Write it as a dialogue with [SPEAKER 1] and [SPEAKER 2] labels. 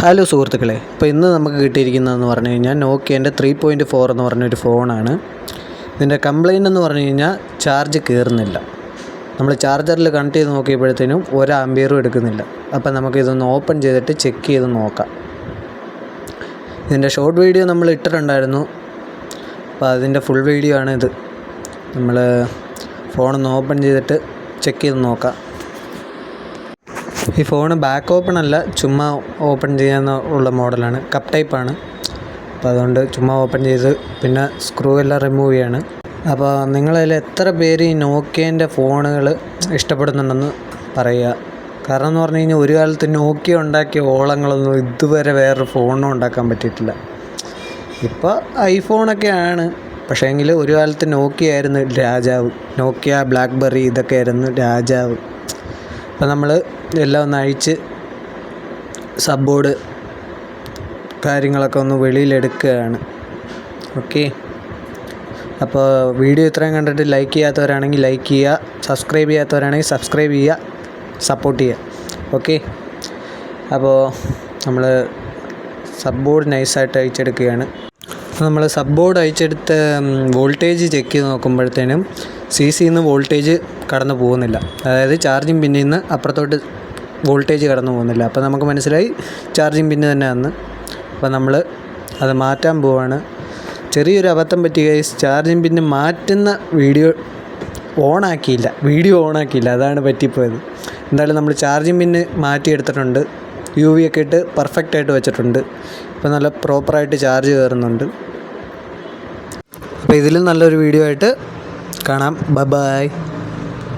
[SPEAKER 1] Hello സുഹൃത്തുക്കളെ, ഇപ്പോൾ ഇന്ന് നമുക്ക് കിട്ടിയിരിക്കുന്നതെന്ന് പറഞ്ഞു കഴിഞ്ഞാൽ നോക്കിയേൻ്റെ 3.4 എന്ന് പറഞ്ഞൊരു ഫോണാണ്. ഇതിൻ്റെ കംപ്ലയിൻ്റ് എന്ന് പറഞ്ഞു കഴിഞ്ഞാൽ ചാർജ് കയറുന്നില്ല. നമ്മൾ ചാർജറിൽ കണക്ട് ചെയ്ത് നോക്കിയപ്പോഴത്തേനും 1 ആമ്പിയറും എടുക്കുന്നില്ല. അപ്പം നമുക്കിതൊന്ന് ഓപ്പൺ ചെയ്തിട്ട് ചെക്ക് ചെയ്ത് നോക്കാം. ഇതിൻ്റെ ഷോർട്ട് വീഡിയോ നമ്മൾ ഇട്ടിട്ടുണ്ടായിരുന്നു. അപ്പോൾ അതിൻ്റെ ഫുൾ വീഡിയോ ആണ് ഇത്. നമ്മൾ ഫോണൊന്ന് ഓപ്പൺ ചെയ്തിട്ട് ചെക്ക് ചെയ്ത് നോക്കാം. ഈ ഫോണ് ബാക്ക് ഓപ്പൺ അല്ല, ചുമ്മാ ഓപ്പൺ ചെയ്യാനുള്ള മോഡലാണ്. കപ്പ് ടൈപ്പാണ്. അപ്പോൾ അതുകൊണ്ട് ചുമ്മാ ഓപ്പൺ ചെയ്ത് പിന്നെ സ്ക്രൂ എല്ലാം റിമൂവ് ചെയ്യാണ്. അപ്പോൾ നിങ്ങളതിൽ എത്ര പേര് ഈ നോക്കിയേൻ്റെ ഫോണുകൾ ഇഷ്ടപ്പെടുന്നുണ്ടെന്ന് പറയുക. കാരണം എന്ന് പറഞ്ഞു കഴിഞ്ഞാൽ ഒരു കാലത്ത് നോക്കിയ ഉണ്ടാക്കിയ ഓളങ്ങളൊന്നും ഇതുവരെ വേറൊരു ഫോണും ഉണ്ടാക്കാൻ പറ്റിയിട്ടില്ല. ഇപ്പോൾ ഐഫോണൊക്കെയാണ്, പക്ഷേ എങ്കിൽ ഒരു കാലത്ത് നോക്കിയ ആയിരുന്നു രാജാവ്. നോക്കിയ, ബ്ലാക്ക്ബെറി ഇതൊക്കെ ആയിരുന്നു രാജാവ്. അപ്പോൾ നമ്മൾ എല്ലാം ഒന്ന് അഴിച്ച് സബ്ബോർഡ് കാര്യങ്ങളൊക്കെ ഒന്ന് വെളിയിലെടുക്കുകയാണ്. ഓക്കെ, അപ്പോൾ വീഡിയോ ഇത്രയും കണ്ടിട്ട് ലൈക്ക് ചെയ്യാത്തവരാണെങ്കിൽ ലൈക്ക് ചെയ്യുക, സബ്സ്ക്രൈബ് ചെയ്യാത്തവരാണെങ്കിൽ സബ്സ്ക്രൈബ് ചെയ്യുക, സപ്പോർട്ട് ചെയ്യുക. ഓക്കെ, അപ്പോൾ നമ്മൾ സബ്ബോർഡ് നൈസായിട്ട് അഴിച്ചെടുക്കുകയാണ്. നമ്മൾ സബ്ബോർഡ് അഴിച്ചെടുത്ത വോൾട്ടേജ് ചെക്ക് ചെയ്ത് നോക്കുമ്പോഴത്തേനും സിന്ന് വോൾട്ടേജ് കടന്നു പോകുന്നില്ല. അതായത് ചാർജിങ് പിന്നിൽ നിന്ന് അപ്പുറത്തോട്ട് വോൾട്ടേജ് കടന്നു പോകുന്നില്ല. അപ്പോൾ നമുക്ക് മനസ്സിലായി ചാർജിങ് പിന്ന് തന്നെയാണെന്ന്. അപ്പോൾ നമ്മൾ അത് മാറ്റാൻ പോവാണ്. ചെറിയൊരു അബദ്ധം പറ്റി ഗൈസ്. ചാർജിങ് പിന്ന് മാറ്റുന്ന വീഡിയോ ഓണാക്കിയില്ല, അതാണ് പറ്റിപ്പോയത്. എന്തായാലും നമ്മൾ ചാർജിങ് പിന്ന് മാറ്റിയെടുത്തിട്ടുണ്ട്. UV ഒക്കെ ഇട്ട് പെർഫെക്റ്റായിട്ട് വെച്ചിട്ടുണ്ട്. ഇപ്പോൾ നല്ല പ്രോപ്പറായിട്ട് ചാർജ് കയറുന്നുണ്ട്. അപ്പോൾ ഇതിലും നല്ലൊരു വീഡിയോ ആയിട്ട് കാണാം. ബൈ.